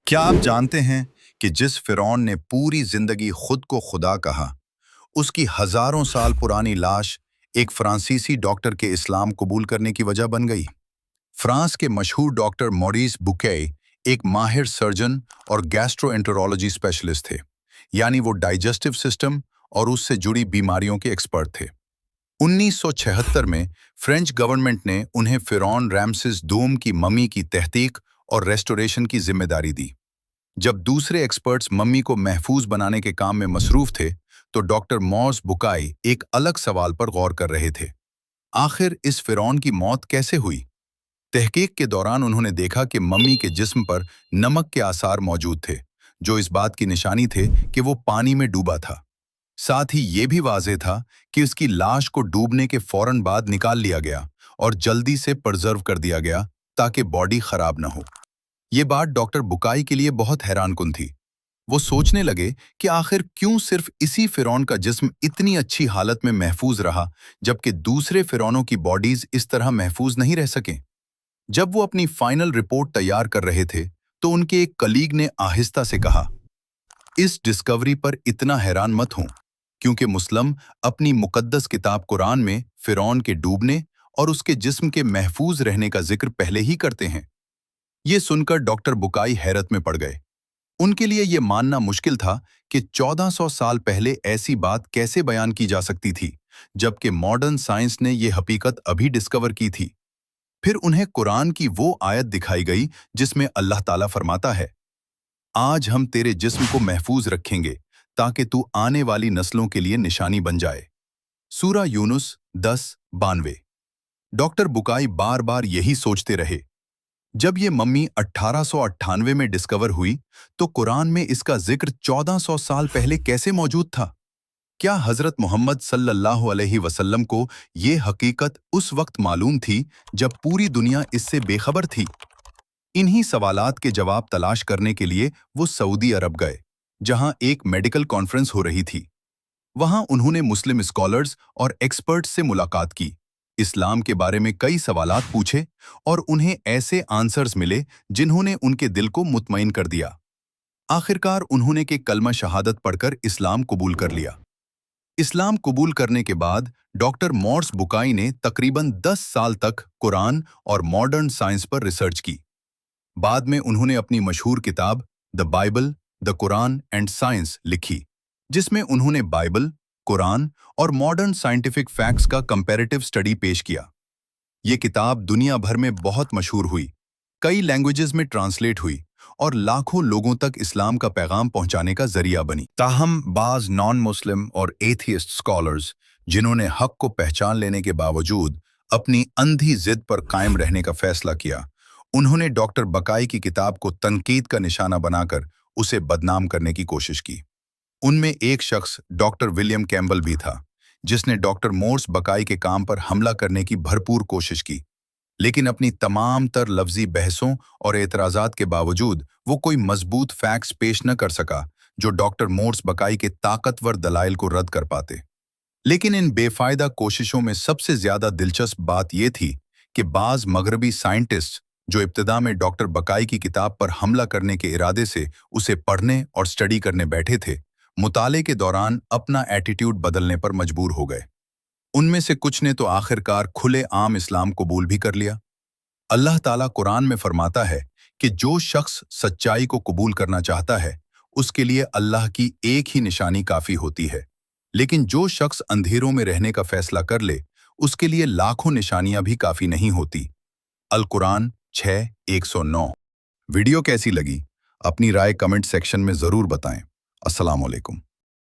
क्या आप जानते हैं कि जिस फिरौन ने पूरी जिंदगी खुद को खुदा कहा, उसकी हजारों साल पुरानी लाश एक फ्रांसीसी डॉक्टर के इस्लाम कबूल करने की वजह बन गई। फ्रांस के मशहूर डॉक्टर मॉरिस बुके एक माहिर सर्जन और गैस्ट्रोएंटेरोलॉजी स्पेशलिस्ट थे, यानी वो डाइजेस्टिव सिस्टम और उससे जुड़ी बीमारियों के एक्सपर्ट थे। 1976 में फ्रेंच गवर्नमेंट ने उन्हें फिरौन रैमसिस दूम की मम्मी की तहकीक और रेस्टोरेशन की जिम्मेदारी दी। जब दूसरे एक्सपर्ट्स मम्मी को महफूज बनाने के काम में मसरूफ थे, तो डॉक्टर मॉर्स बुकाई एक अलग सवाल पर गौर कर रहे थे। आखिर इस फिरौन की मौत कैसे हुई? तहकीक के दौरान उन्होंने देखा कि मम्मी के जिस्म पर नमक के आसार मौजूद थे, जो इस बात की निशानी थे कि वो पानी में डूबा था। साथ ही ये भी वाज़ेह था कि उसकी लाश को डूबने के फौरन बाद निकाल लिया गया और जल्दी से प्रिजर्व कर दिया गया ताकि बॉडी खराब न हो। ये बात डॉक्टर बुकाई के लिए बहुत हैरानकुन थी। वो सोचने लगे कि आखिर क्यों सिर्फ इसी फिरौन का जिस्म इतनी अच्छी हालत में महफूज रहा, जबकि दूसरे फिरौनों की बॉडीज इस तरह महफूज नहीं रह सकें। जब वो अपनी फाइनल रिपोर्ट तैयार कर रहे थे, तो उनके एक कलीग ने आहिस्ता से कहा, इस डिस्कवरी पर इतना हैरान मत हो, क्योंकि मुस्लिम अपनी मुकद्दस किताब कुरान में फिरौन के डूबने और उसके जिस्म के महफूज रहने का जिक्र पहले ही करते हैं। ये सुनकर डॉक्टर बुकाई हैरत में पड़ गए। उनके लिए ये मानना मुश्किल था कि 1400 साल पहले ऐसी बात कैसे बयान की जा सकती थी, जबकि मॉडर्न साइंस ने ये हकीकत अभी डिस्कवर की थी। फिर उन्हें कुरान की वो आयत दिखाई गई जिसमें अल्लाह ताला फरमाता है, आज हम तेरे जिस्म को महफूज रखेंगे ताकि तू आने वाली नस्लों के लिए निशानी बन जाए। सूरा यूनुस 10:92। डॉक्टर बुकाई बार बार यही सोचते रहे। जब ये मम्मी 1898 में डिस्कवर हुई, तो कुरान में इसका जिक्र 1400 साल पहले कैसे मौजूद था? क्या हजरत मोहम्मद सल्लल्लाहु अलैहि वसल्लम को ये हकीकत उस वक्त मालूम थी जब पूरी दुनिया इससे बेखबर थी? इन्हीं सवालात के जवाब तलाश करने के लिए वो सऊदी अरब गए, जहां एक मेडिकल कॉन्फ्रेंस हो रही थी। वहां उन्होंने मुस्लिम स्कॉलर्स और एक्सपर्ट्स से मुलाकात की, इस्लाम के बारे में कई सवालात पूछे और उन्हें ऐसे आंसर्स मिले जिन्होंने उनके दिल को मुतमईन कर दिया। आखिरकार उन्होंने के कलमा शहादत पढ़कर इस्लाम कबूल कर लिया। इस्लाम कबूल करने के बाद डॉक्टर मॉर्स बुकाई ने तकरीबन 10 साल तक कुरान और मॉडर्न साइंस पर रिसर्च की। बाद में उन्होंने अपनी मशहूर किताब the Bible, the Quran and science लिखी, जिसमें उन्होंने बाइबल, कुरान और मॉडर्न साइंटिफिक फैक्ट्स का कंपैरेटिव स्टडी पेश किया। ये किताब दुनिया भर में बहुत मशहूर हुई, कई लैंग्वेजेस में ट्रांसलेट हुई और लाखों लोगों तक इस्लाम का पैगाम पहुंचाने का जरिया बनी। ताहम बाज नॉन मुस्लिम और एथियस्ट स्कॉलर्स, जिन्होंने हक को पहचान लेने के बावजूद अपनी अंधी जिद पर कायम रहने का फैसला किया, उन्होंने डॉक्टर बकाई की किताब को तनकीद का निशाना बनाकर उसे बदनाम करने की कोशिश की। उनमें एक शख्स डॉक्टर विलियम कैम्बल भी था, जिसने डॉक्टर मोर्स बकाई के काम पर हमला करने की भरपूर कोशिश की, लेकिन अपनी तमाम तर लफ्जी बहसों और एतराज़ात के बावजूद वो कोई मजबूत फैक्ट्स पेश न कर सका जो डॉक्टर मोर्स बकाई के ताकतवर दलाइल को रद्द कर पाते। लेकिन इन बेफायदा कोशिशों में सबसे ज्यादा दिलचस्प बात यह थी कि बाज मगरबी साइंटिस्ट, जो इब्तिदा में डॉक्टर बकाई की किताब पर हमला करने के इरादे से उसे पढ़ने और स्टडी करने बैठे थे, मुताले के दौरान अपना एटीट्यूड बदलने पर मजबूर हो गए। उनमें से कुछ ने तो आखिरकार खुले आम इस्लाम कबूल भी कर लिया। अल्लाह ताला कुरान में फरमाता है कि जो शख्स सच्चाई को कबूल करना चाहता है, उसके लिए अल्लाह की एक ही निशानी काफी होती है, लेकिन जो शख्स अंधेरों में रहने का फैसला कर ले, उसके लिए लाखों निशानियां भी काफी नहीं होती। अल कुरान 6:109। वीडियो कैसी लगी? अपनी राय कमेंट सेक्शन में जरूर बताएं। अस्सलाम वालेकुम।